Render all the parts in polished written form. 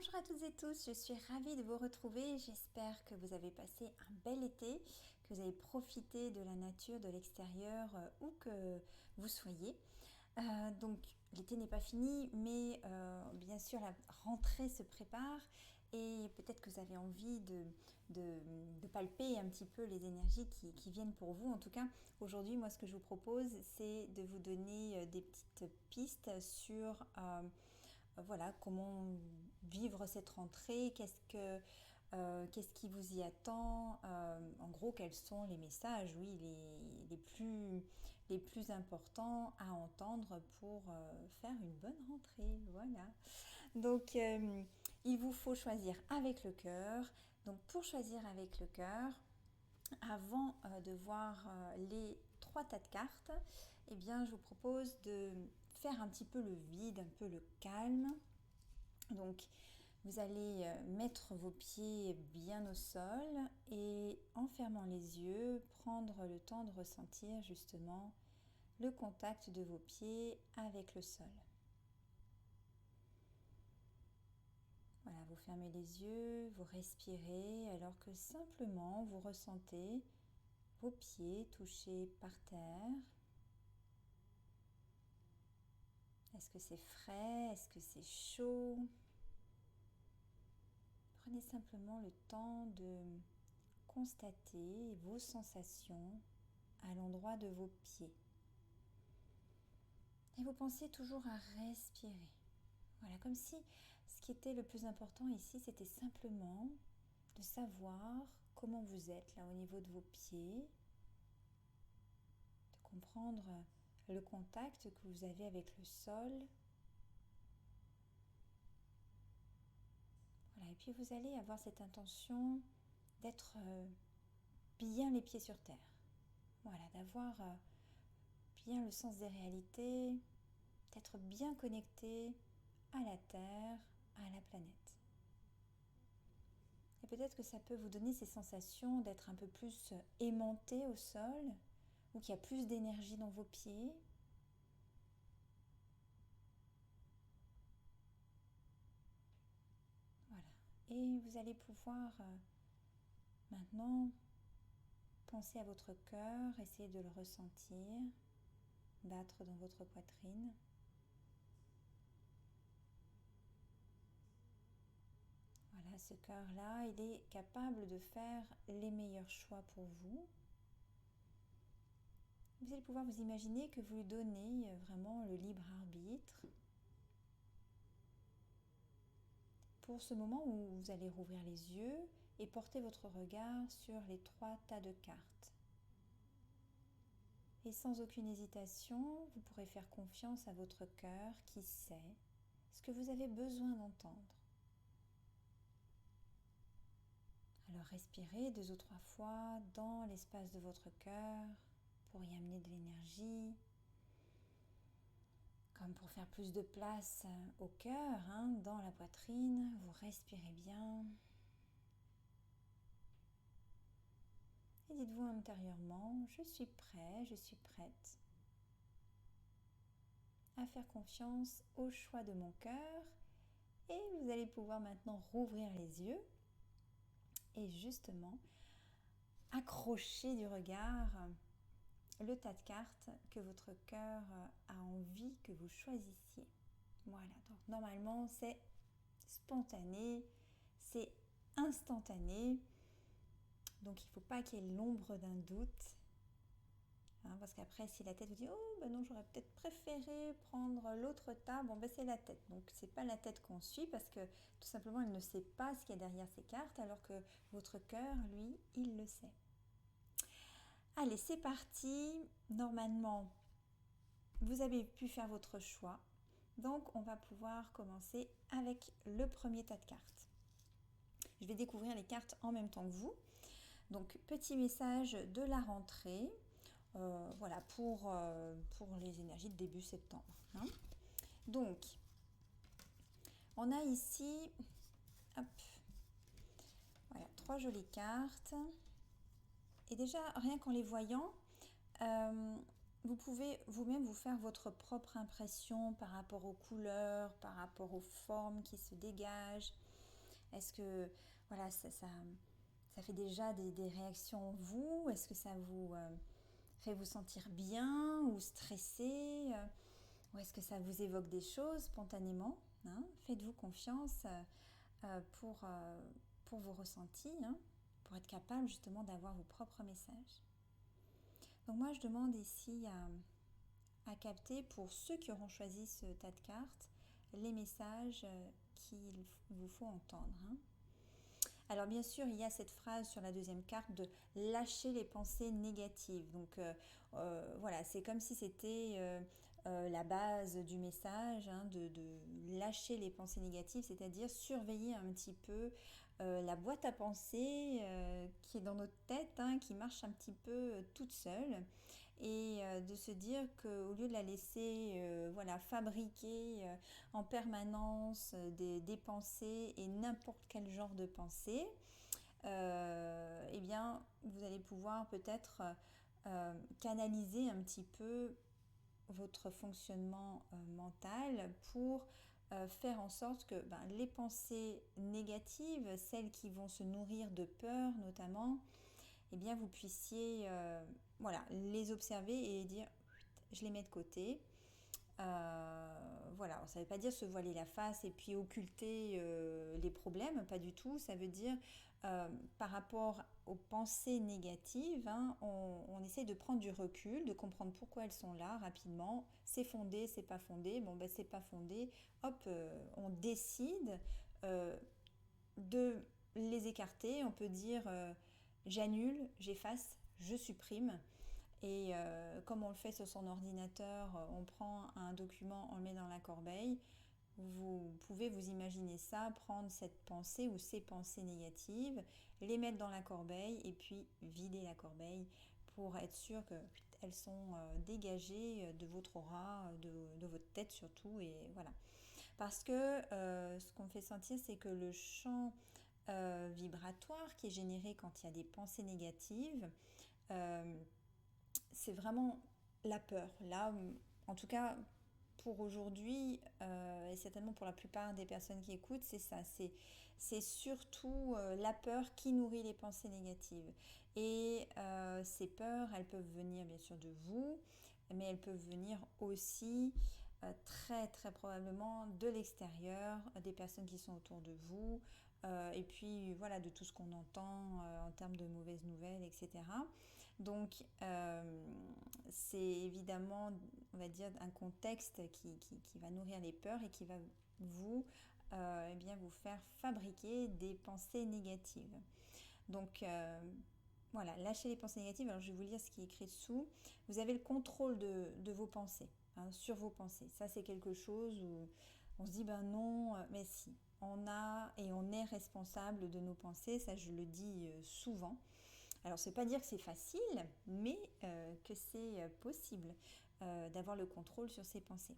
Bonjour à toutes et tous, je suis ravie de vous retrouver. J'espère que vous avez passé un bel été, que vous avez profité de la nature, de l'extérieur, où que vous soyez. Donc l'été n'est pas fini, mais bien sûr la rentrée se prépare et peut-être que vous avez envie de palper un petit peu les énergies qui viennent pour vous. En tout cas, aujourd'hui, moi ce que je vous propose, c'est de vous donner des petites pistes sur voilà, comment vivre cette rentrée, qu'est-ce qui vous y attend, en gros, quels sont les messages, oui, les plus importants à entendre pour faire une bonne rentrée, voilà. Donc, il vous faut choisir avec le cœur. Donc, pour choisir avec le cœur, avant de voir les 3 tas de cartes, eh bien, je vous propose de faire un petit peu le vide, un peu le calme. Donc, vous allez mettre vos pieds bien au sol et en fermant les yeux, prendre le temps de ressentir justement le contact de vos pieds avec le sol. Voilà, vous fermez les yeux, vous respirez alors que simplement vous ressentez vos pieds touchés par terre. Est-ce que c'est frais? Est-ce que c'est chaud? Prenez simplement le temps de constater vos sensations à l'endroit de vos pieds. Et vous pensez toujours à respirer. Voilà, comme si ce qui était le plus important ici, c'était simplement de savoir comment vous êtes là au niveau de vos pieds, de comprendre le contact que vous avez avec le sol. Voilà, et puis vous allez avoir cette intention d'être bien les pieds sur terre. Voilà, d'avoir bien le sens des réalités, d'être bien connecté à la Terre, à la planète. Et peut-être que ça peut vous donner ces sensations d'être un peu plus aimanté au sol, ou qu'il y a plus d'énergie dans vos pieds. Voilà. Et vous allez pouvoir maintenant penser à votre cœur, essayer de le ressentir, battre dans votre poitrine. Voilà, ce cœur-là, il est capable de faire les meilleurs choix pour vous. Vous allez pouvoir vous imaginer que vous lui donnez vraiment le libre arbitre pour ce moment où vous allez rouvrir les yeux et porter votre regard sur les 3 tas de cartes. Et sans aucune hésitation, vous pourrez faire confiance à votre cœur qui sait ce que vous avez besoin d'entendre. Alors respirez 2 ou 3 fois dans l'espace de votre cœur pour y amener de l'énergie, comme pour faire plus de place au cœur, dans la poitrine. Vous respirez bien. Et dites-vous intérieurement, je suis prêt, je suis prête à faire confiance au choix de mon cœur. Et vous allez pouvoir maintenant rouvrir les yeux et justement accrocher du regard le tas de cartes que votre cœur a envie que vous choisissiez. Voilà, donc normalement c'est spontané, c'est instantané, donc il ne faut pas qu'il y ait l'ombre d'un doute. Parce qu'après, si la tête vous dit « Oh, ben non, j'aurais peut-être préféré prendre l'autre tas », bon, ben c'est la tête. Donc, c'est pas la tête qu'on suit parce que tout simplement, elle ne sait pas ce qu'il y a derrière ces cartes, alors que votre cœur, lui, il le sait. Allez, c'est parti. Normalement, vous avez pu faire votre choix. Donc, on va pouvoir commencer avec le premier tas de cartes. Je vais découvrir les cartes en même temps que vous. Donc, petit message de la rentrée. Voilà, pour les énergies de début septembre. Donc, on a ici voilà, 3 jolies cartes. Et déjà, rien qu'en les voyant, vous pouvez vous-même vous faire votre propre impression par rapport aux couleurs, par rapport aux formes qui se dégagent. Est-ce que voilà, ça fait déjà des réactions en vous? Est-ce que ça vous fait vous sentir bien ou stressé? Ou est-ce que ça vous évoque des choses spontanément, hein? Faites-vous confiance pour vos ressentis, hein, pour être capable justement d'avoir vos propres messages. Donc moi je demande ici à capter pour ceux qui auront choisi ce tas de cartes les messages qu'il vous faut entendre, hein. Alors bien sûr, il y a cette phrase sur la deuxième carte de lâcher les pensées négatives. Donc voilà, c'est comme si c'était la base du message, hein, de lâcher les pensées négatives, c'est-à-dire surveiller un petit peu la boîte à pensées qui est dans notre tête, hein, qui marche un petit peu toute seule, et de se dire qu'au lieu de la laisser voilà, fabriquer en permanence des pensées et n'importe quel genre de pensée, eh bien vous allez pouvoir peut-être canaliser un petit peu votre fonctionnement mental pour faire en sorte que les pensées négatives, celles qui vont se nourrir de peur notamment, eh bien vous puissiez voilà, les observer et dire je les mets de côté. Voilà, ça ne veut pas dire se voiler la face et puis occulter les problèmes, pas du tout. Ça veut dire par rapport aux pensées négatives, hein, on essaie de prendre du recul, de comprendre pourquoi elles sont là rapidement. C'est fondé, c'est pas fondé. Bon, ben c'est pas fondé. Hop, on décide de les écarter. On peut dire j'annule, j'efface, je supprime. Et comme on le fait sur son ordinateur, on prend un document, on le met dans la corbeille. Vous pouvez vous imaginer ça, prendre cette pensée ou ces pensées négatives, les mettre dans la corbeille et puis vider la corbeille pour être sûr qu'elles sont dégagées de votre aura, de votre tête surtout. Et voilà. Parce que ce qu'on me fait sentir, c'est que le champ vibratoire qui est généré quand il y a des pensées négatives, c'est vraiment la peur. Là, en tout cas, pour aujourd'hui, et certainement pour la plupart des personnes qui écoutent, c'est ça. C'est surtout la peur qui nourrit les pensées négatives. Et ces peurs, elles peuvent venir bien sûr de vous, mais elles peuvent venir aussi très très probablement de l'extérieur, des personnes qui sont autour de vous, et puis voilà, de tout ce qu'on entend en termes de mauvaises nouvelles, etc. Donc c'est évidemment, on va dire, un contexte qui va nourrir les peurs et qui va vous, eh bien, vous faire fabriquer des pensées négatives. Donc voilà, lâchez les pensées négatives. Alors je vais vous lire ce qui est écrit dessous. Vous avez le contrôle de vos pensées, hein, sur vos pensées. Ça c'est quelque chose où on se dit ben non, mais si. On a et on est responsable de nos pensées, ça je le dis souvent. Alors, ça ne veut pas dire que c'est facile, mais que c'est possible d'avoir le contrôle sur ses pensées.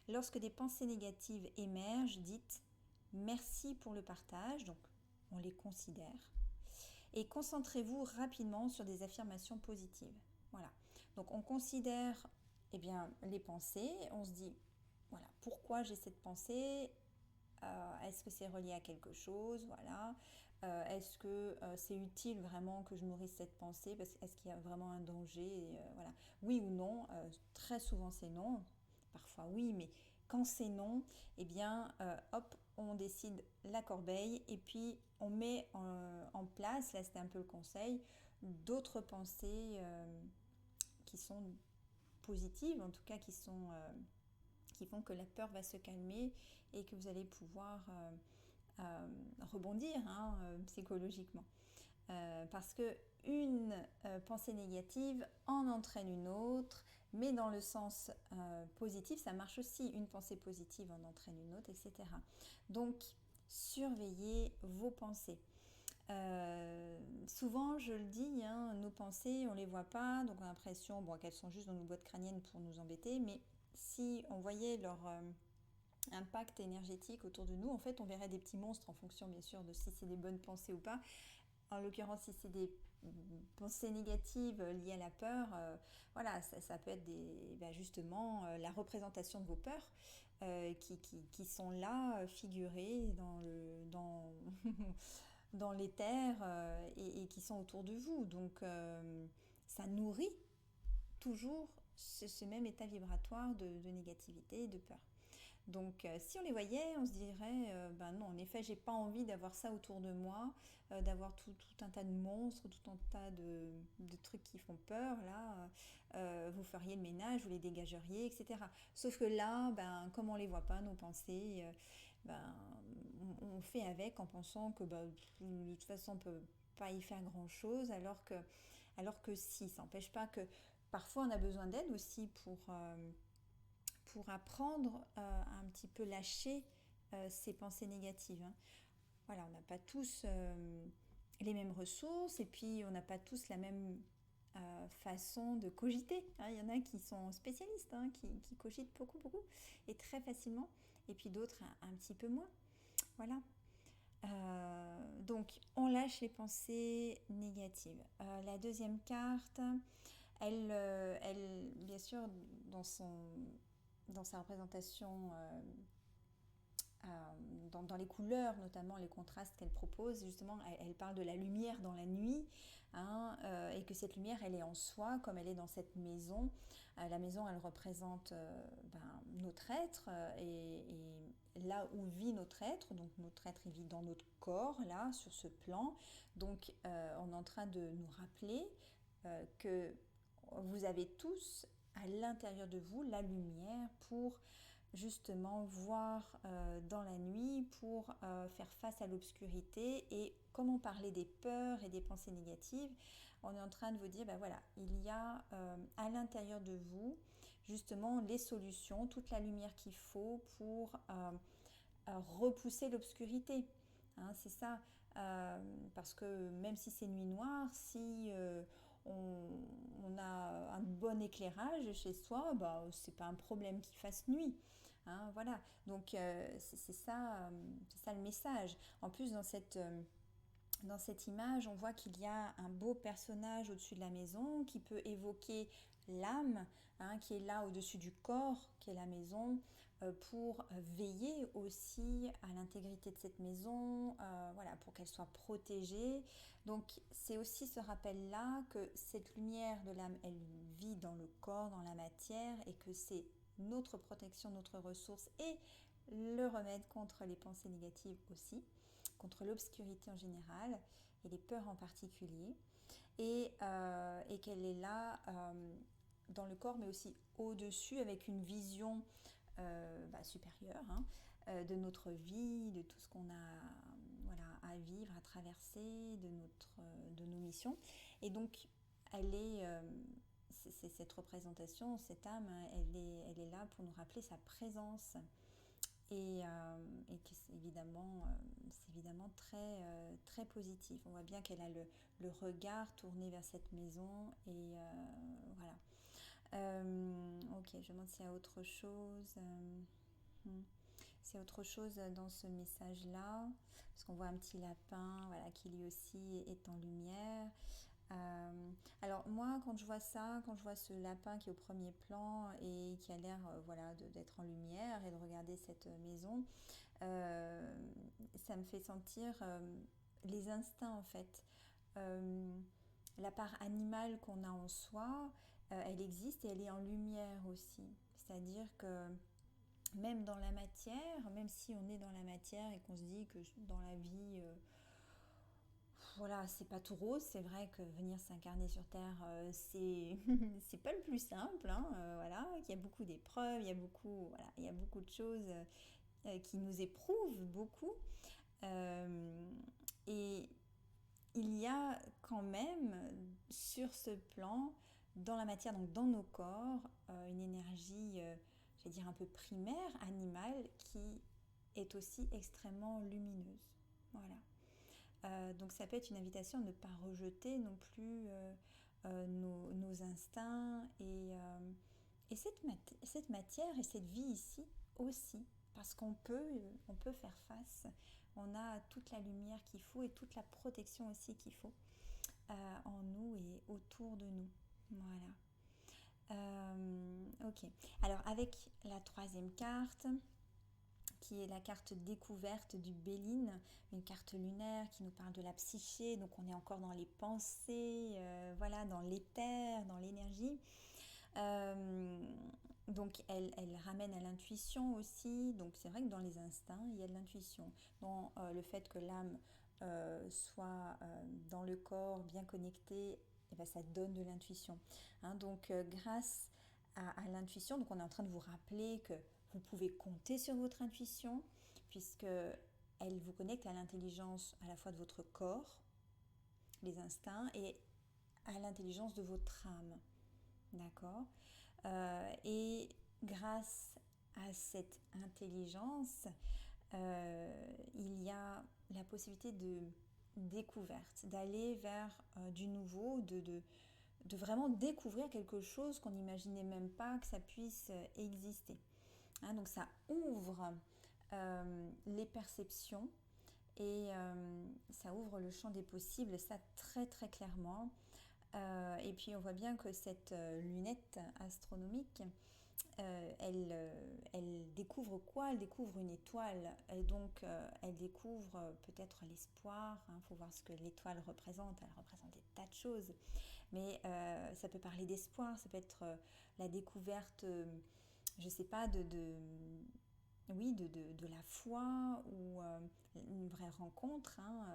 Lorsque des pensées négatives émergent, dites merci pour le partage, donc on les considère, et concentrez-vous rapidement sur des affirmations positives. Voilà. Donc, on considère eh bien, les pensées, on se dit voilà, pourquoi j'ai cette pensée, est-ce que c'est relié à quelque chose, voilà. Est-ce que c'est utile vraiment que je nourrisse cette pensée, parce est-ce qu'il y a vraiment un danger, et, voilà. Oui ou non, très souvent c'est non, parfois oui, mais quand c'est non, eh bien hop, on décide la corbeille et puis on met en place, là c'était un peu le conseil, d'autres pensées qui sont positives, en tout cas qui font que la peur va se calmer et que vous allez pouvoir rebondir, hein, psychologiquement. Parce que une pensée négative en entraîne une autre, mais dans le sens positif, ça marche aussi. Une pensée positive en entraîne une autre, etc. Donc, surveillez vos pensées. Souvent, je le dis, hein, nos pensées, on ne les voit pas, donc on a l'impression qu'elles sont juste dans nos boîtes crâniennes pour nous embêter, mais si on voyait leur impact énergétique autour de nous, en fait, on verrait des petits monstres en fonction, bien sûr, de si c'est des bonnes pensées ou pas. En l'occurrence, si c'est des pensées négatives liées à la peur, voilà, ça peut être justement la représentation de vos peurs qui sont là, figurées dans l'éther et qui sont autour de vous. Donc ça nourrit toujours ce même état vibratoire de négativité et de peur. Donc si on les voyait, on se dirait, ben non, en effet, j'ai pas envie d'avoir ça autour de moi, d'avoir tout un tas de monstres, tout un tas de trucs qui font peur, là, vous feriez le ménage, vous les dégageriez, etc. Sauf que là, ben, comme on les voit pas, nos pensées, ben, on fait avec en pensant que ben, de toute façon, on peut pas y faire grand-chose, alors que si, ça n'empêche pas que parfois on a besoin d'aide aussi pour apprendre à un petit peu lâcher ces pensées négatives. Hein. Voilà, on n'a pas tous les mêmes ressources et puis on n'a pas tous la même façon de cogiter. Hein. Il y en a qui sont spécialistes, hein, qui cogitent beaucoup, beaucoup et très facilement, et puis d'autres un petit peu moins. Voilà. Donc, on lâche les pensées négatives. La deuxième carte, elle bien sûr, dans sa représentation, dans les couleurs, notamment les contrastes qu'elle propose, justement, elle parle de la lumière dans la nuit, hein, et que cette lumière, elle est en soi, comme elle est dans cette maison. La maison, elle représente notre être, et là où vit notre être, donc notre être, il vit dans notre corps, là, sur ce plan. Donc, on est en train de nous rappeler que vous avez tous à l'intérieur de vous la lumière pour justement voir dans la nuit, pour faire face à l'obscurité. Et comme on parlait des peurs et des pensées négatives, on est en train de vous dire, ben voilà, il y a à l'intérieur de vous justement les solutions, toute la lumière qu'il faut pour repousser l'obscurité. Hein, c'est ça, parce que même si c'est nuit noire, si on a un bon éclairage chez soi, bah, c'est pas un problème qu'il fasse nuit. Hein, voilà, donc c'est ça le message. En plus, dans cette image, on voit qu'il y a un beau personnage au-dessus de la maison qui peut évoquer l'âme, hein, qui est là au-dessus du corps, qui est la maison, pour veiller aussi à l'intégrité de cette maison, voilà, pour qu'elle soit protégée. Donc c'est aussi ce rappel-là que cette lumière de l'âme, elle vit dans le corps, dans la matière, et que c'est notre protection, notre ressource et le remède contre les pensées négatives aussi, contre l'obscurité en général et les peurs en particulier, et qu'elle est là dans le corps mais aussi au-dessus avec une vision supérieure, hein, de notre vie, de tout ce qu'on a voilà, à vivre, à traverser, de nos missions. Et donc elle est... c'est cette représentation, cette âme, elle est là pour nous rappeler sa présence et que c'est évidemment très, très positif. On voit bien qu'elle a le regard tourné vers cette maison et voilà. Ok, je me demande s'il y a autre chose. S'il y a autre chose dans ce message-là, parce qu'on voit un petit lapin, voilà, qui lui aussi est en lumière. Alors moi, quand je vois ça, quand je vois ce lapin qui est au premier plan et qui a l'air voilà, d'être en lumière et de regarder cette maison, ça me fait sentir les instincts en fait. Euh, la part animale qu'on a en soi, elle existe et elle est en lumière aussi. C'est-à-dire que même dans la matière, même si on est dans la matière et qu'on se dit que dans la vie... voilà, c'est pas tout rose, c'est vrai que venir s'incarner sur Terre, c'est pas le plus simple, hein, voilà, il y a beaucoup d'épreuves, il y a beaucoup de choses qui nous éprouvent beaucoup, et il y a quand même sur ce plan, dans la matière, donc dans nos corps, une énergie, je vais dire un peu primaire, animale, qui est aussi extrêmement lumineuse, voilà. Donc ça peut être une invitation à ne pas rejeter non plus nos instincts et cette matière et cette vie ici aussi, parce on peut faire face, on a toute la lumière qu'il faut et toute la protection aussi qu'il faut en nous et autour de nous. Voilà. Ok. Alors avec la troisième carte, qui est la carte découverte du Béline, une carte lunaire qui nous parle de la psyché, donc on est encore dans les pensées, voilà, dans l'éther, dans l'énergie. Donc elle ramène à l'intuition aussi, donc c'est vrai que dans les instincts, il y a de l'intuition. Dans le fait que l'âme soit dans le corps, bien connectée, et ben, ça donne de l'intuition. Hein, donc grâce à l'intuition, donc on est en train de vous rappeler que vous pouvez compter sur votre intuition, puisque elle vous connecte à l'intelligence à la fois de votre corps, les instincts, et à l'intelligence de votre âme. D'accord. Et grâce à cette intelligence, il y a la possibilité de découverte, d'aller vers du nouveau, de vraiment découvrir quelque chose qu'on n'imaginait même pas que ça puisse exister. Hein, donc ça ouvre les perceptions et ça ouvre le champ des possibles, ça très très clairement. Et puis on voit bien que cette lunette astronomique, elle découvre quoi? Elle découvre une étoile, et donc elle découvre peut-être l'espoir. Il faut voir ce que l'étoile représente. Elle représente des tas de choses, mais ça peut parler d'espoir, ça peut être la découverte, je ne sais pas, oui, de la foi ou une vraie rencontre, hein,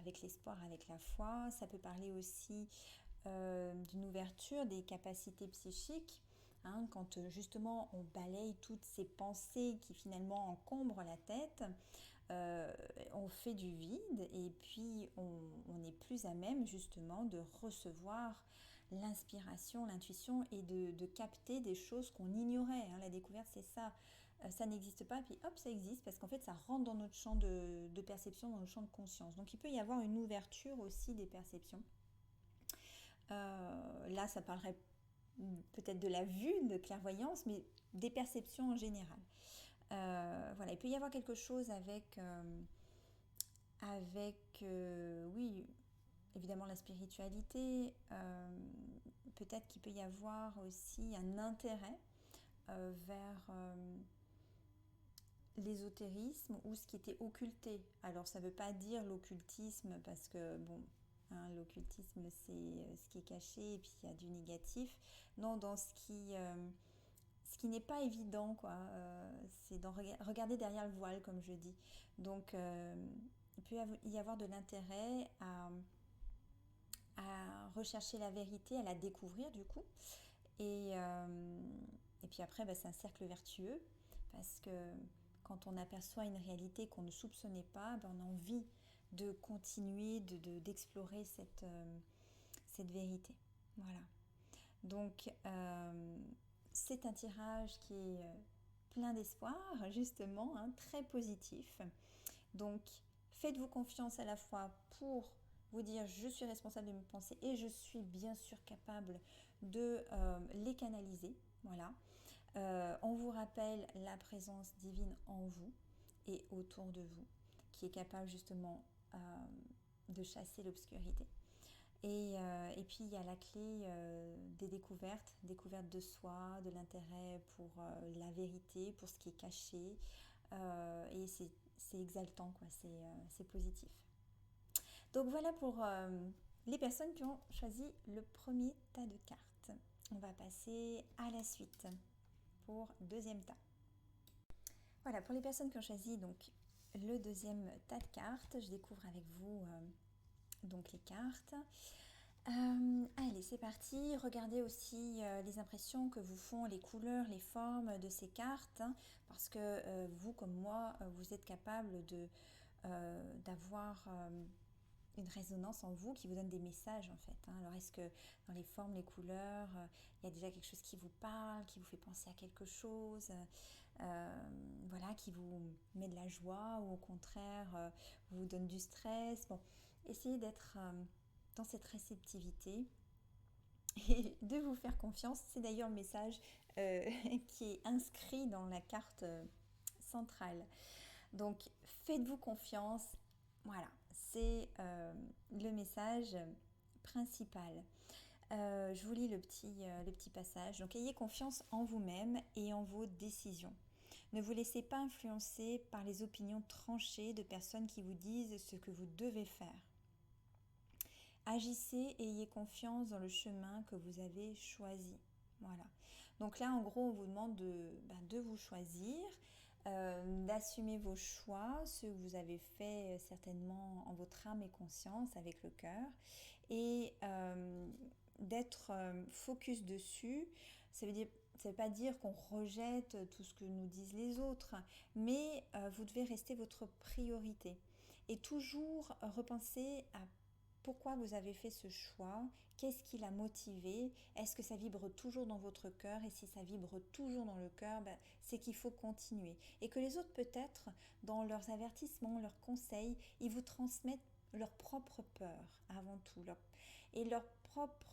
avec l'espoir, avec la foi. Ça peut parler aussi d'une ouverture des capacités psychiques, hein, quand justement on balaye toutes ces pensées qui finalement encombrent la tête, on fait du vide et puis on est plus à même justement de recevoir l'inspiration, l'intuition et de capter des choses qu'on ignorait. Hein. La découverte, c'est ça. Ça n'existe pas, puis hop, ça existe, parce qu'en fait, ça rentre dans notre champ de perception, dans notre champ de conscience. Donc, il peut y avoir une ouverture aussi des perceptions. Là, ça parlerait peut-être de la vue, de clairvoyance, mais des perceptions en général. Voilà, il peut y avoir quelque chose oui, évidemment la spiritualité. Peut-être qu'il peut y avoir aussi un intérêt vers l'ésotérisme ou ce qui était occulté. Alors ça ne veut pas dire l'occultisme parce que bon, hein, l'occultisme c'est ce qui est caché et puis il y a du négatif. Non, dans ce qui n'est pas évident, quoi. C'est dans regarder derrière le voile, comme je dis. Donc il peut y avoir de l'intérêt à rechercher la vérité, à la découvrir du coup. Et puis après, bah, c'est un cercle vertueux parce que quand on aperçoit une réalité qu'on ne soupçonnait pas, bah, on a envie de continuer d'explorer cette vérité. Voilà. Donc, c'est un tirage qui est plein d'espoir, justement, hein, très positif. Donc, faites-vous confiance à la fois pour vous dire je suis responsable de mes pensées et je suis bien sûr capable de les canaliser. Voilà. On vous rappelle la présence divine en vous et autour de vous qui est capable justement de chasser l'obscurité. Et puis il y a la clé des découvertes, découverte de soi, de l'intérêt pour la vérité, pour ce qui est caché. Et c'est exaltant, quoi, c'est positif. Donc voilà pour les personnes qui ont choisi le premier tas de cartes. On va passer à la suite pour deuxième tas. Voilà, pour les personnes qui ont choisi donc le deuxième tas de cartes, je découvre avec vous donc les cartes. Allez, c'est parti. Regardez aussi les impressions que vous font les couleurs, les formes de ces cartes, hein, parce que vous, comme moi, vous êtes capable d'avoir une résonance en vous qui vous donne des messages en fait. Hein. Alors est-ce que dans les formes, les couleurs, il y a déjà quelque chose qui vous parle, qui vous fait penser à quelque chose, voilà, qui vous met de la joie ou au contraire vous donne du stress. Bon, essayez d'être dans cette réceptivité et de vous faire confiance. C'est d'ailleurs le message qui est inscrit dans la carte centrale. Donc faites-vous confiance. Voilà, c'est le message principal. Je vous lis le petit passage. Donc ayez confiance en vous-même et en vos décisions. Ne vous laissez pas influencer par les opinions tranchées de personnes qui vous disent ce que vous devez faire. Agissez et ayez confiance dans le chemin que vous avez choisi. Voilà. Donc là, en gros, on vous demande de vous choisir, d'assumer vos choix, ceux que vous avez faits certainement en votre âme et conscience, avec le cœur, et d'être focus dessus. Ça veut pas dire qu'on rejette tout ce que nous disent les autres, mais vous devez rester votre priorité. Et toujours repenser à pourquoi vous avez fait ce choix, qu'est-ce qui l'a motivé, est-ce que ça vibre toujours dans votre cœur, et si ça vibre toujours dans le cœur, c'est qu'il faut continuer. Et que les autres peut-être, dans leurs avertissements, leurs conseils, ils vous transmettent leur propre peur avant tout, et leur propre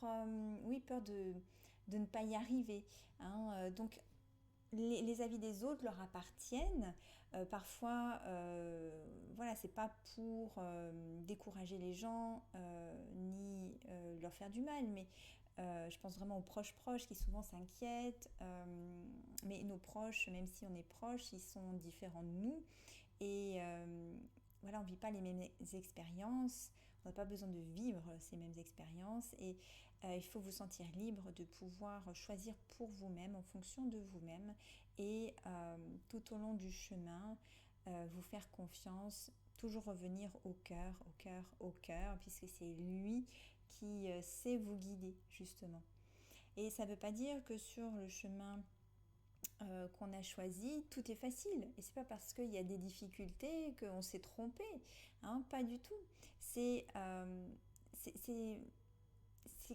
peur de ne pas y arriver. Donc les avis des autres leur appartiennent. Parfois, voilà, c'est pas pour décourager les gens ni leur faire du mal, mais je pense vraiment aux proches qui souvent s'inquiètent. Mais nos proches, même si on est proches, ils sont différents de nous. Et voilà, on ne vit pas les mêmes expériences. On n'a pas besoin de vivre ces mêmes expériences. Et il faut vous sentir libre de pouvoir choisir pour vous-même, en fonction de vous-même. Et tout au long du chemin, vous faire confiance, toujours revenir au cœur, au cœur, au cœur, puisque c'est lui qui sait vous guider, justement. Et ça ne veut pas dire que sur le chemin qu'on a choisi, tout est facile. Et c'est pas parce qu'il y a des difficultés qu'on s'est trompé. Pas du tout. C'est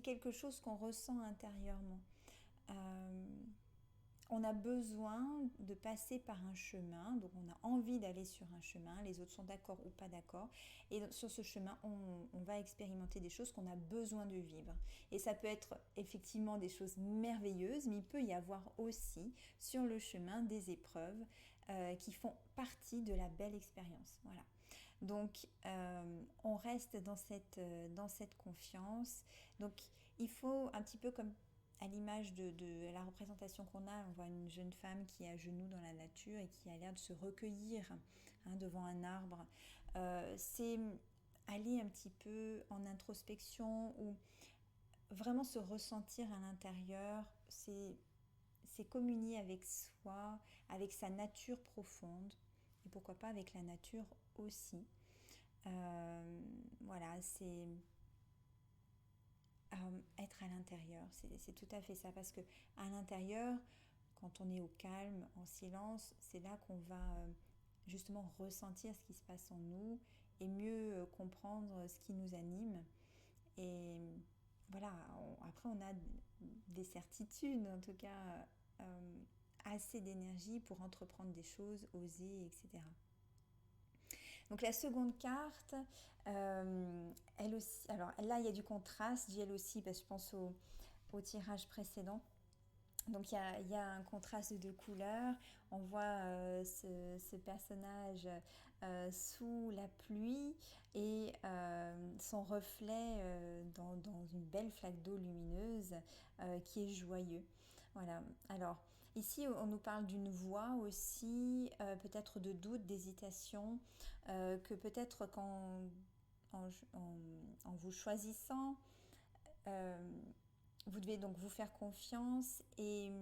quelque chose qu'on ressent intérieurement. On a besoin de passer par un chemin, donc on a envie d'aller sur un chemin, les autres sont d'accord ou pas d'accord, et sur ce chemin, on va expérimenter des choses qu'on a besoin de vivre. Et ça peut être effectivement des choses merveilleuses, mais il peut y avoir aussi sur le chemin des épreuves qui font partie de la belle expérience. Voilà. Donc on reste dans cette confiance. Donc il faut un petit peu comme à l'image de la représentation qu'on a, on voit une jeune femme qui est à genoux dans la nature et qui a l'air de se recueillir devant un arbre. C'est aller un petit peu en introspection ou vraiment se ressentir à l'intérieur, c'est communier avec soi, avec sa nature profonde et pourquoi pas avec la nature aussi. Voilà, c'est être à l'intérieur, c'est tout à fait ça, parce que à l'intérieur, quand on est au calme, en silence, c'est là qu'on va justement ressentir ce qui se passe en nous et mieux comprendre ce qui nous anime. Et voilà, après on a des certitudes, en tout cas assez d'énergie pour entreprendre des choses, oser, etc. Donc la seconde carte, elle aussi, alors là il y a du contraste, dit elle aussi, parce que je pense au tirage précédent. Donc il y a un contraste de couleurs. On voit ce personnage sous la pluie et son reflet dans une belle flaque d'eau lumineuse qui est joyeux. Voilà. Alors ici on nous parle d'une voix aussi, peut-être de doute, d'hésitation, que peut-être en vous choisissant, vous devez donc vous faire confiance, et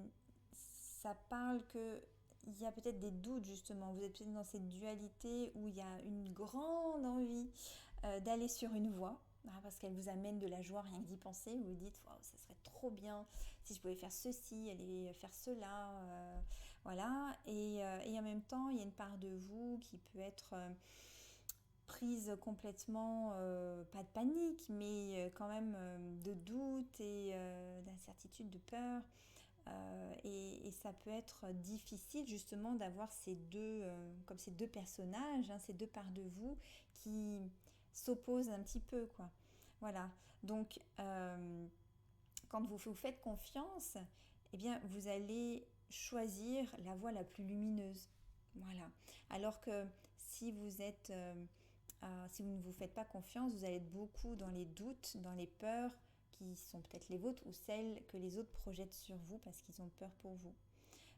ça parle qu'il y a peut-être des doutes justement, vous êtes peut-être dans cette dualité où il y a une grande envie d'aller sur une voie, parce qu'elle vous amène de la joie rien que d'y penser, vous vous dites wow, ça serait trop bien si je pouvais faire ceci, aller faire cela, voilà, et en même temps il y a une part de vous qui peut être prise complètement, pas de panique, mais quand même de doute et d'incertitude, de peur. Et ça peut être difficile justement d'avoir comme ces deux personnages, ces deux parts de vous qui s'opposent un petit peu, quoi. Voilà. Donc, quand vous vous faites confiance, eh bien, vous allez choisir la voie la plus lumineuse. Voilà. Alors que si vous êtes si vous ne vous faites pas confiance, vous allez être beaucoup dans les doutes, dans les peurs qui sont peut-être les vôtres ou celles que les autres projettent sur vous parce qu'ils ont peur pour vous.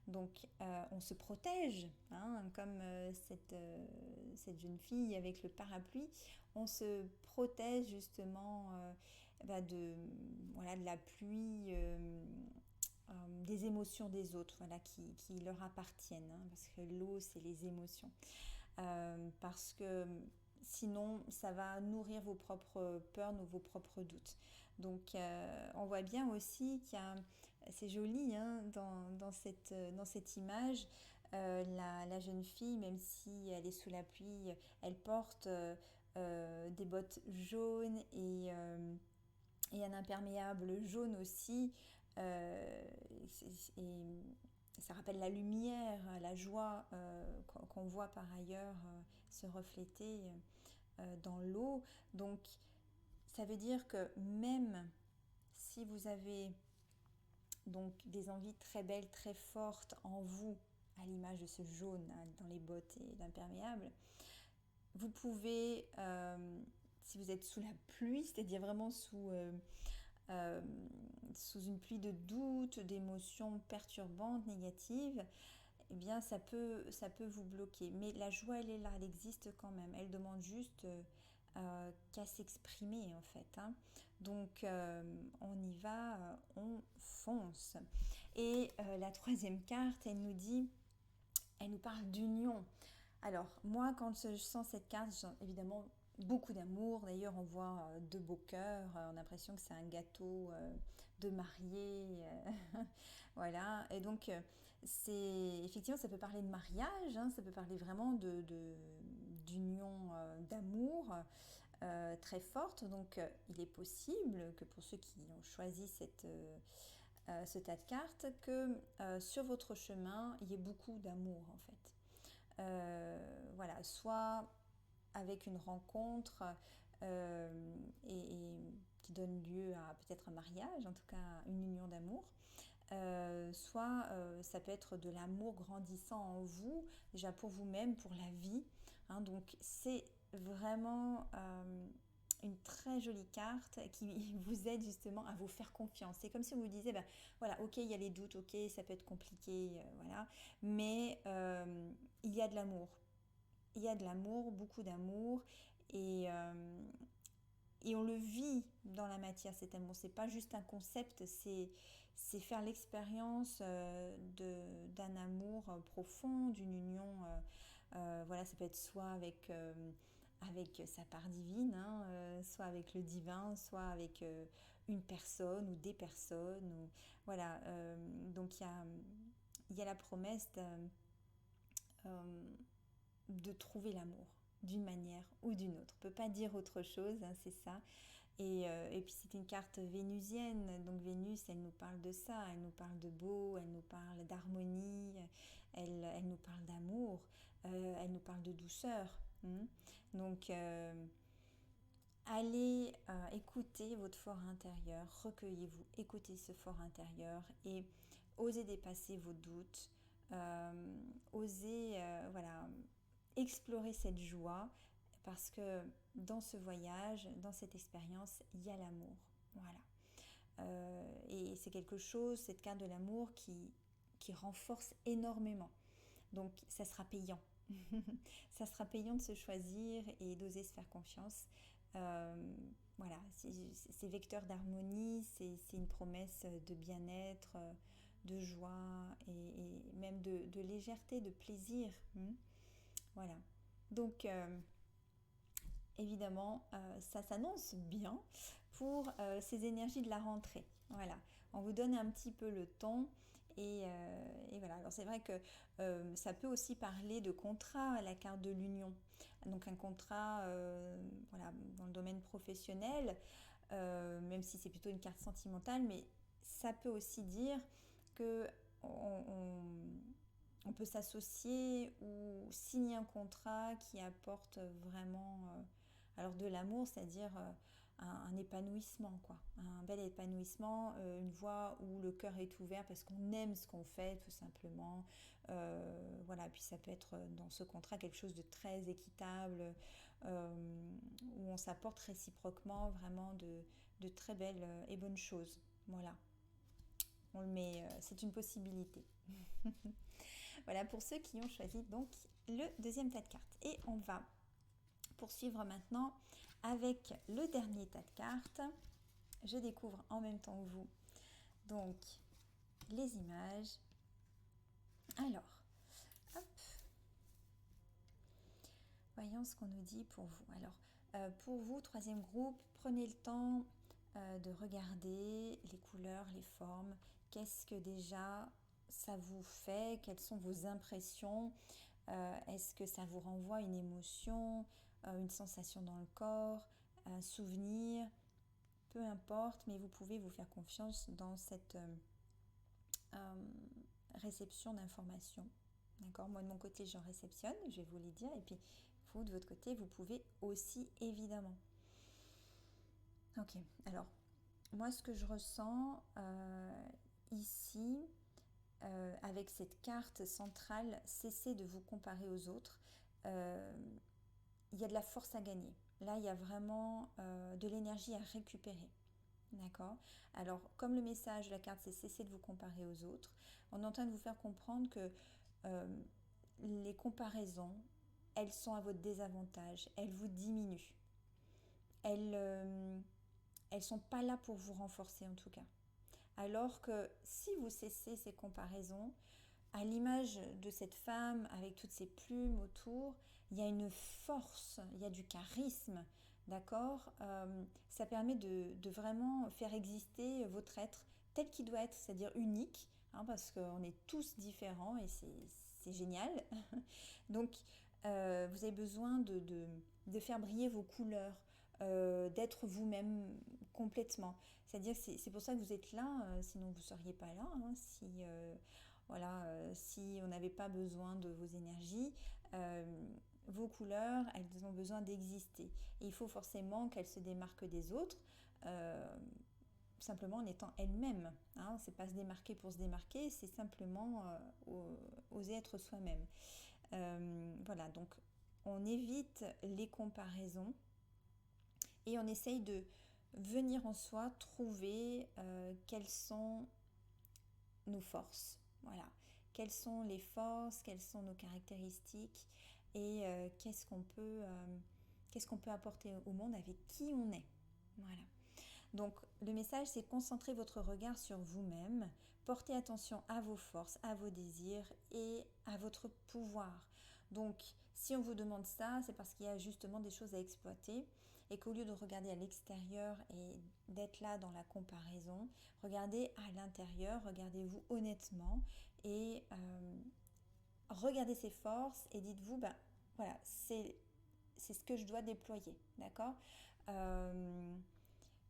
Donc on se protège, hein, comme cette jeune fille avec le parapluie, on se protège justement voilà, de la pluie, des émotions des autres, voilà, qui leur appartiennent, hein, parce que l'eau, c'est les émotions. Parce que sinon, ça va nourrir vos propres peurs, vos propres doutes. Donc, on voit bien aussi qu'il y a, c'est joli, hein, dans cette image, la jeune fille, même si elle est sous la pluie, elle porte des bottes jaunes et un imperméable jaune aussi. Et ça rappelle la lumière, la joie qu'on voit par ailleurs se refléter dans l'eau. Donc ça veut dire que même si vous avez donc des envies très belles, très fortes en vous, à l'image de ce jaune hein, dans les bottes et l'imperméable, vous pouvez, si vous êtes sous la pluie, c'est-à-dire vraiment euh, sous une pluie de doutes, d'émotions perturbantes, négatives, eh bien ça peut vous bloquer. Mais la joie, elle est là, elle existe quand même. Elle demande juste qu'à s'exprimer en fait. Hein. Donc on y va, on fonce. Et la troisième carte, elle nous parle d'union. Alors moi, quand je sens cette carte, j'ai évidemment beaucoup d'amour. D'ailleurs, on voit deux beaux cœurs. On a l'impression que c'est un gâteau de mariée. Voilà. Et donc, c'est effectivement, ça peut parler de mariage. Hein, ça peut parler vraiment d'union, d'amour très forte. Donc, il est possible que pour ceux qui ont choisi ce tas de cartes, que sur votre chemin, il y ait beaucoup d'amour en fait. Voilà, soit avec une rencontre et qui donne lieu à peut-être un mariage, en tout cas une union d'amour. Soit ça peut être de l'amour grandissant en vous, déjà pour vous-même, pour la vie. Hein, donc c'est vraiment une très jolie carte qui vous aide justement à vous faire confiance. C'est comme si on vous disait, ben, voilà, ok, il y a les doutes, ok, ça peut être compliqué, voilà, mais il y a de l'amour. Il y a de l'amour, beaucoup d'amour, et, euh, et on le vit dans la matière, cet amour. C'est pas juste un concept, c'est faire l'expérience d'un amour profond, d'une union. Voilà, ça peut être soit avec sa part divine, hein, soit avec le divin, soit avec une personne ou des personnes. Voilà, donc il y a la promesse de trouver l'amour d'une manière ou d'une autre. On ne peut pas dire autre chose, hein, c'est ça. Et puis c'est une carte vénusienne, donc Vénus, elle nous parle de ça, elle nous parle de beau, elle nous parle d'harmonie, elle nous parle d'amour, elle nous parle de douceur. Hein. Donc allez écouter votre fort intérieur, recueillez-vous, écoutez ce fort intérieur et osez dépasser vos doutes, osez voilà, explorer cette joie parce que dans ce voyage, dans cette expérience, il y a l'amour. Voilà. Et c'est quelque chose, cette carte de l'amour qui renforce énormément. Donc ça sera payant. Ça sera payant de se choisir et d'oser se faire confiance. Voilà, c'est vecteur d'harmonie, c'est une promesse de bien-être, de joie et même de légèreté, de plaisir. Voilà. Donc, évidemment, ça s'annonce bien pour ces énergies de la rentrée. Voilà, on vous donne un petit peu le ton et voilà. Alors c'est vrai que ça peut aussi parler de contrat, la carte de l'union. Donc un contrat voilà, dans le domaine professionnel, même si c'est plutôt une carte sentimentale, mais ça peut aussi dire que on peut s'associer ou signer un contrat qui apporte vraiment alors de l'amour, c'est-à-dire un épanouissement, quoi. Un bel épanouissement, une voie où le cœur est ouvert parce qu'on aime ce qu'on fait, tout simplement. Voilà, puis ça peut être dans ce contrat quelque chose de très équitable, où on s'apporte réciproquement vraiment de très belles et bonnes choses. Voilà, on le met, c'est une possibilité. Voilà pour ceux qui ont choisi donc le deuxième tas de cartes. Et on va poursuivre maintenant avec le dernier tas de cartes. Je découvre en même temps que vous donc les images. Alors, hop, voyons ce qu'on nous dit pour vous. Alors, pour vous, troisième groupe, prenez le temps de regarder les couleurs, les formes. Qu'est-ce que déjà ça vous fait? Quelles sont vos impressions? Est-ce que ça vous renvoie une émotion, une sensation dans le corps, un souvenir? Peu importe, mais vous pouvez vous faire confiance dans cette réception d'informations. D'accord? Moi de mon côté, j'en réceptionne, je vais vous les dire, et puis vous de votre côté, vous pouvez aussi évidemment. Ok, alors moi ce que je ressens ici, avec cette carte centrale, cessez de vous comparer aux autres. Il y a de la force à gagner. Là, il y a vraiment de l'énergie à récupérer. D'accord? Alors, comme le message de la carte, c'est cessez de vous comparer aux autres, on est en train de vous faire comprendre que les comparaisons, elles sont à votre désavantage, elles vous diminuent. Elles sont pas là pour vous renforcer en tout cas. Alors que si vous cessez ces comparaisons, à l'image de cette femme avec toutes ses plumes autour, il y a une force, il y a du charisme, d'accord? Ça permet de vraiment faire exister votre être tel qu'il doit être, c'est-à-dire unique, hein, parce qu'on est tous différents et c'est génial. Donc, vous avez besoin de faire briller vos couleurs, d'être vous-même complètement. C'est-à-dire que c'est pour ça que vous êtes là, sinon vous ne seriez pas là, hein, si on n'avait pas besoin de vos énergies. Vos couleurs, elles ont besoin d'exister. Et il faut forcément qu'elles se démarquent des autres, simplement en étant elles-mêmes. Hein. C'est pas se démarquer pour se démarquer, c'est simplement oser être soi-même. Voilà, donc on évite les comparaisons et on essaye de venir en soi trouver quelles sont nos forces. Voilà, quelles sont les forces, quelles sont nos caractéristiques et qu'est-ce qu'on peut apporter au monde, avec qui on est. Voilà. Donc le message, c'est concentrer votre regard sur vous-même, porter attention à vos forces, à vos désirs et à votre pouvoir. Donc si on vous demande ça, c'est parce qu'il y a justement des choses à exploiter et qu'au lieu de regarder à l'extérieur et d'être là dans la comparaison, regardez à l'intérieur, regardez-vous honnêtement et regardez ses forces et dites-vous, ben voilà, c'est ce que je dois déployer, d'accord?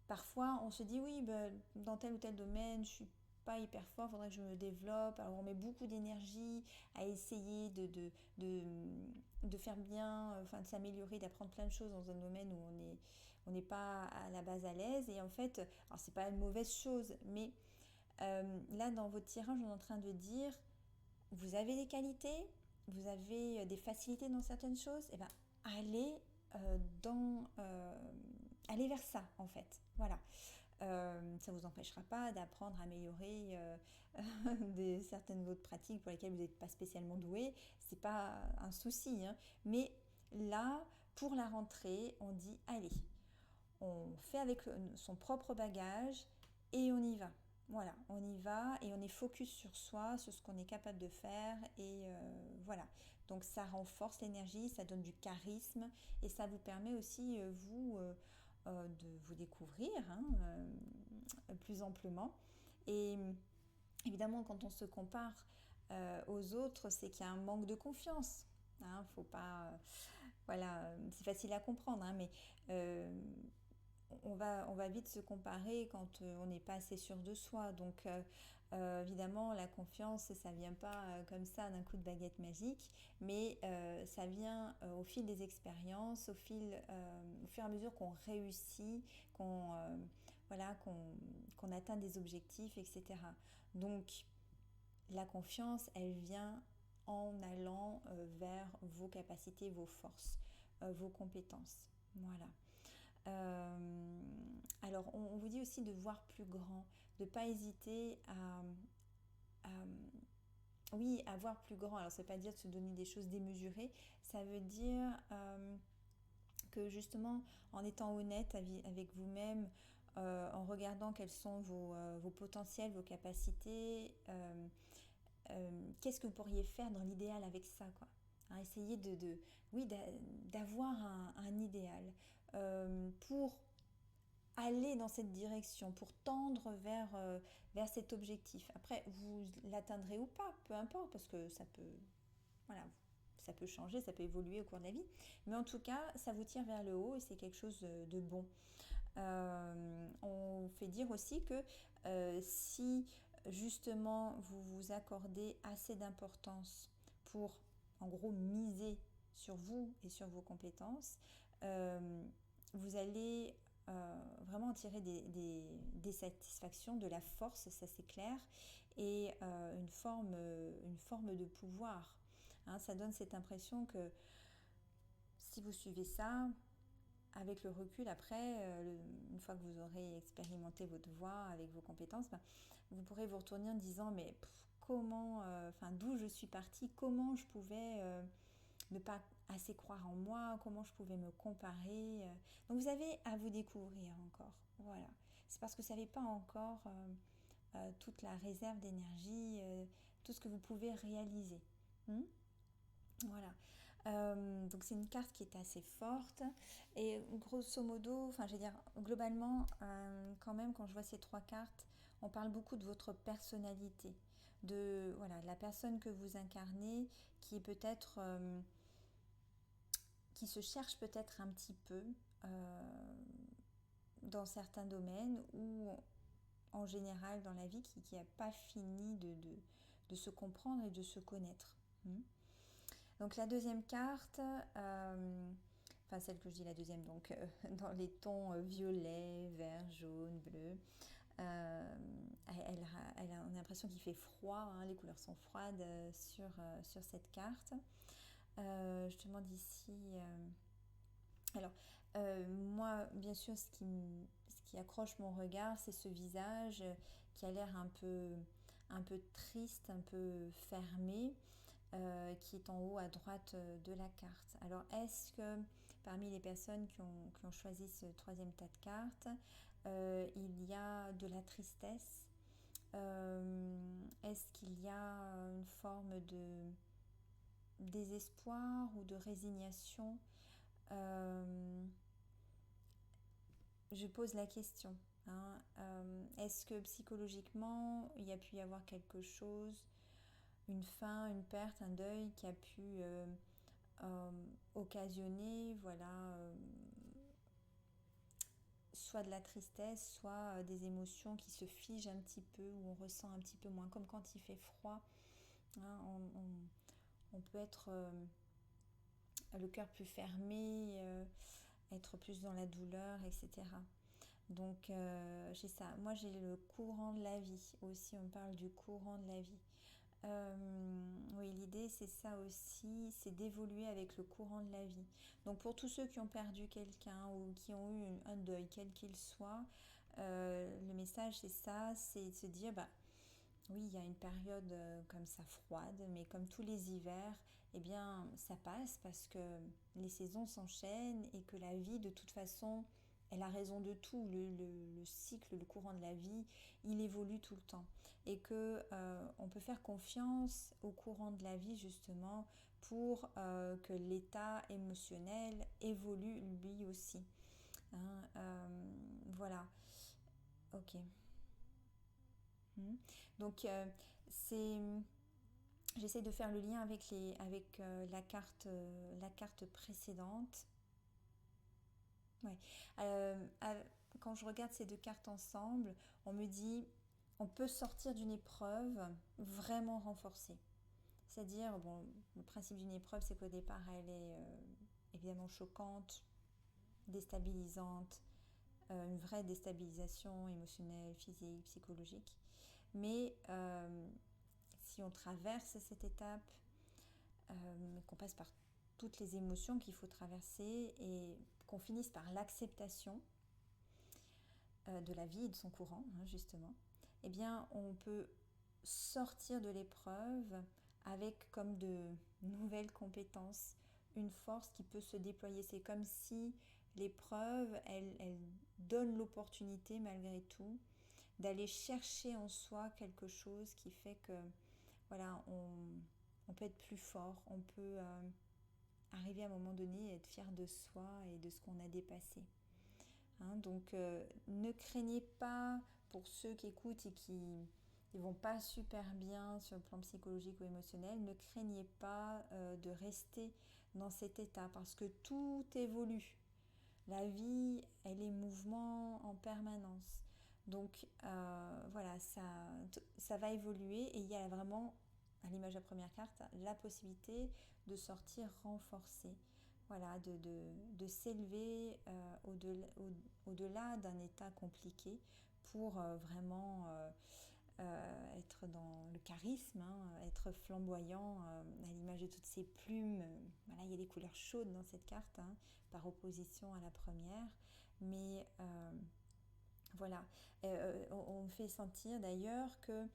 Parfois, on se dit oui, ben, dans tel ou tel domaine, je suis pas hyper fort, il faudrait que je me développe. Alors on met beaucoup d'énergie à essayer de faire bien, enfin de s'améliorer, d'apprendre plein de choses dans un domaine où on n'est pas à la base à l'aise. Et en fait, alors c'est pas une mauvaise chose, mais là dans votre tirage, on est en train de dire, vous avez des qualités, vous avez des facilités dans certaines choses, et ben allez aller vers ça en fait. Voilà. Ça ne vous empêchera pas d'apprendre à améliorer certaines autres pratiques pour lesquelles vous n'êtes pas spécialement doué. C'est pas un souci. Hein. Mais là, pour la rentrée, on dit allez, on fait avec son propre bagage et on y va. Voilà, on y va et on est focus sur soi, sur ce qu'on est capable de faire et voilà. Donc ça renforce l'énergie, ça donne du charisme et ça vous permet aussi, de vous découvrir hein, plus amplement. Et évidemment, quand on se compare aux autres, c'est qu'il y a un manque de confiance. Hein, faut pas, voilà, c'est facile à comprendre, hein, mais on va vite se comparer quand on n'est pas assez sûr de soi. Donc évidemment, la confiance, ça ne vient pas comme ça d'un coup de baguette magique, mais ça vient au fil des expériences, au fur et à mesure qu'on réussit, qu'on atteint des objectifs, etc. Donc la confiance, elle vient en allant vers vos capacités, vos forces, vos compétences. Voilà. Alors, on vous dit aussi de voir plus grand, de ne pas hésiter à oui, avoir plus grand. Alors, ça ne veut pas dire de se donner des choses démesurées, ça veut dire que justement, en étant honnête avec vous-même, en regardant quels sont vos potentiels, vos capacités, qu'est-ce que vous pourriez faire dans l'idéal avec ça, quoi. Hein, essayez oui, d'avoir un idéal pour aller dans cette direction, pour tendre vers cet objectif. Après, vous l'atteindrez ou pas, peu importe, parce que voilà, ça peut changer, ça peut évoluer au cours de la vie. Mais en tout cas, ça vous tire vers le haut et c'est quelque chose de bon. On fait dire aussi que si justement vous vous accordez assez d'importance pour en gros miser sur vous et sur vos compétences, vous allez vraiment en tirer des satisfactions, de la force, ça c'est clair, et une forme de pouvoir. Hein, ça donne cette impression que si vous suivez ça, avec le recul après, une fois que vous aurez expérimenté votre voie avec vos compétences, ben, vous pourrez vous retourner en disant mais comment, d'où je suis partie, comment je pouvais ne pas assez croire en moi, comment je pouvais me comparer. Donc vous avez à vous découvrir encore. Voilà. C'est parce que vous ne savez pas encore toute la réserve d'énergie, tout ce que vous pouvez réaliser. Voilà. Donc c'est une carte qui est assez forte et grosso modo, enfin je veux dire globalement, quand même quand je vois ces trois cartes, on parle beaucoup de votre personnalité, de voilà la personne que vous incarnez, qui est peut-être, qui se cherche peut-être un petit peu dans certains domaines ou en général dans la vie qui n'a pas fini de se comprendre et de se connaître. Donc la deuxième carte, enfin celle que je dis la deuxième, donc dans les tons violet, vert, jaune, bleu, on a l'impression qu'il fait froid, hein, les couleurs sont froides sur cette carte. Je te demande ici... alors, moi, bien sûr, ce qui accroche mon regard, c'est ce visage qui a l'air un peu triste, un peu fermé, qui est en haut à droite de la carte. Alors, est-ce que parmi les personnes qui ont choisi ce troisième tas de cartes, il y a de la tristesse? Est-ce qu'il y a une forme de désespoir ou de résignation? Je pose la question. Hein. Est-ce que psychologiquement, il y a pu y avoir quelque chose, une fin, une perte, un deuil qui a pu occasionner, voilà, soit de la tristesse, soit des émotions qui se figent un petit peu, où on ressent un petit peu moins, comme quand il fait froid. Hein, on peut être le cœur plus fermé, être plus dans la douleur, etc. Donc j'ai ça. Moi j'ai le courant de la vie aussi, on parle du courant de la vie. Oui, l'idée c'est ça aussi, c'est d'évoluer avec le courant de la vie. Donc pour tous ceux qui ont perdu quelqu'un ou qui ont eu un deuil, quel qu'il soit, le message c'est ça, c'est de se dire, bah oui, il y a une période comme ça froide, mais comme tous les hivers, eh bien ça passe parce que les saisons s'enchaînent et que la vie de toute façon, elle a raison de tout. Le cycle, le courant de la vie, il évolue tout le temps. Et que on peut faire confiance au courant de la vie justement pour que l'état émotionnel évolue lui aussi. Hein, voilà. Ok. Donc c'est j'essaie de faire le lien avec la carte précédente. Ouais. Quand je regarde ces deux cartes ensemble, on me dit on peut sortir d'une épreuve vraiment renforcée. C'est-à-dire, bon, le principe d'une épreuve, c'est qu'au départ, elle est évidemment choquante, déstabilisante, une vraie déstabilisation émotionnelle, physique, psychologique. Mais si on traverse cette étape, qu'on passe par toutes les émotions qu'il faut traverser et qu'on finisse par l'acceptation de la vie et de son courant, hein, justement, eh bien, on peut sortir de l'épreuve avec comme de nouvelles compétences, une force qui peut se déployer. C'est comme si l'épreuve, elle donne l'opportunité malgré tout d'aller chercher en soi quelque chose qui fait que voilà, on peut être plus fort, on peut arriver à un moment donné à être fier de soi et de ce qu'on a dépassé. Hein, donc ne craignez pas pour ceux qui écoutent et qui ne vont pas super bien sur le plan psychologique ou émotionnel, ne craignez pas de rester dans cet état parce que tout évolue. La vie, elle est mouvement en permanence. Donc voilà, ça va évoluer et il y a vraiment, à l'image de la première carte, la possibilité de sortir renforcé. Voilà, de s'élever au-delà d'un état compliqué pour vraiment être dans le charisme, hein, être flamboyant à l'image de toutes ces plumes. Voilà, il y a des couleurs chaudes dans cette carte, hein, par opposition à la première. Mais voilà, on me fait sentir d'ailleurs que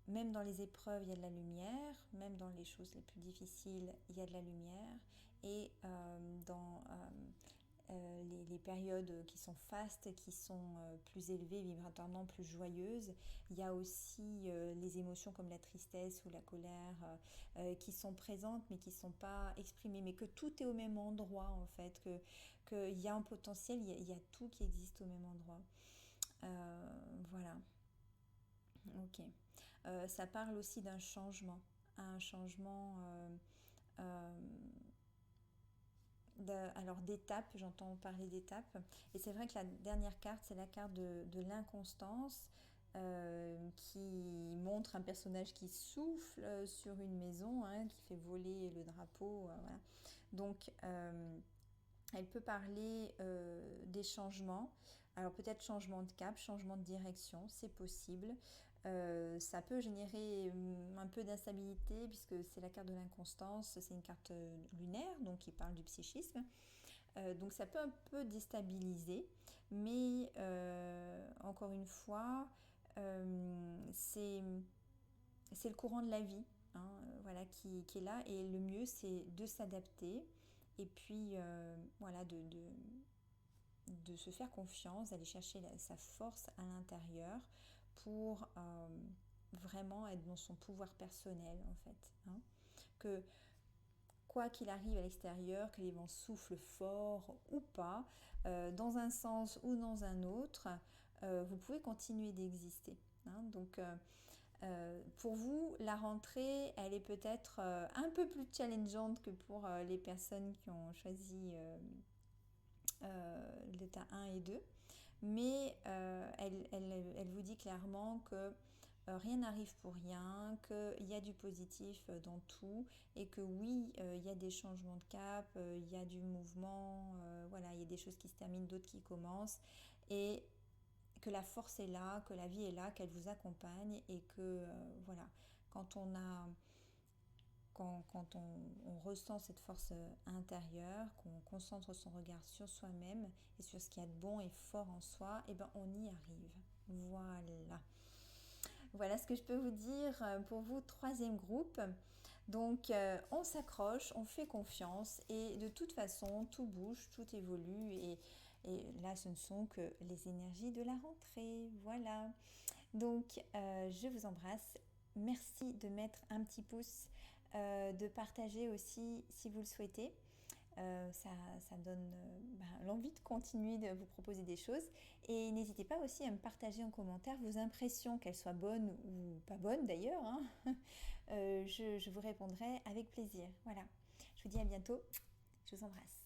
même dans les épreuves, il y a de la lumière, même dans les choses les plus difficiles, il y a de la lumière. Et dans les périodes qui sont fastes, qui sont plus élevées, vibratoirement plus joyeuses, il y a aussi les émotions comme la tristesse ou la colère qui sont présentes mais qui ne sont pas exprimées, mais que tout est au même endroit en fait, qu'il y a un potentiel, il y a tout qui existe au même endroit. Voilà. Ok. Ça parle aussi d'un changement. Un changement euh, alors d'étapes, j'entends parler d'étapes. Et c'est vrai que la dernière carte, c'est la carte de l'inconstance qui montre un personnage qui souffle sur une maison, hein, qui fait voler le drapeau. Voilà. Donc elle peut parler des changements. Alors peut-être changement de cap, changement de direction, c'est possible. Ça peut générer un peu d'instabilité puisque c'est la carte de l'inconstance, c'est une carte lunaire, donc qui parle du psychisme. Donc ça peut un peu déstabiliser, mais encore une fois, c'est le courant de la vie, hein, voilà, qui est là, et le mieux c'est de s'adapter et puis voilà, de se faire confiance, d'aller chercher sa force à l'intérieur pour vraiment être dans son pouvoir personnel en fait. Hein. Que quoi qu'il arrive à l'extérieur, que les vents soufflent fort ou pas, dans un sens ou dans un autre, vous pouvez continuer d'exister. Hein. Donc pour vous, la rentrée, elle est peut-être un peu plus challengeante que pour les personnes qui ont choisi l'état 1 et 2, mais elle vous dit clairement que rien n'arrive pour rien, qu'il y a du positif dans tout et que oui, il y a des changements de cap, il y a du mouvement, voilà, il y a des choses qui se terminent, d'autres qui commencent et que la force est là, que la vie est là, qu'elle vous accompagne et que voilà, quand on a quand on ressent cette force intérieure, qu'on concentre son regard sur soi-même et sur ce qu'il y a de bon et fort en soi, et ben on y arrive. Voilà. Voilà ce que je peux vous dire pour vous, troisième groupe. Donc on s'accroche, on fait confiance et de toute façon tout bouge, tout évolue et là ce ne sont que les énergies de la rentrée. Voilà. Donc je vous embrasse. Merci de mettre un petit pouce, de partager aussi si vous le souhaitez. Ça donne l'envie de continuer de vous proposer des choses. Et n'hésitez pas aussi à me partager en commentaire vos impressions, qu'elles soient bonnes ou pas bonnes d'ailleurs. Hein. Je vous répondrai avec plaisir. Voilà. Je vous dis à bientôt. Je vous embrasse.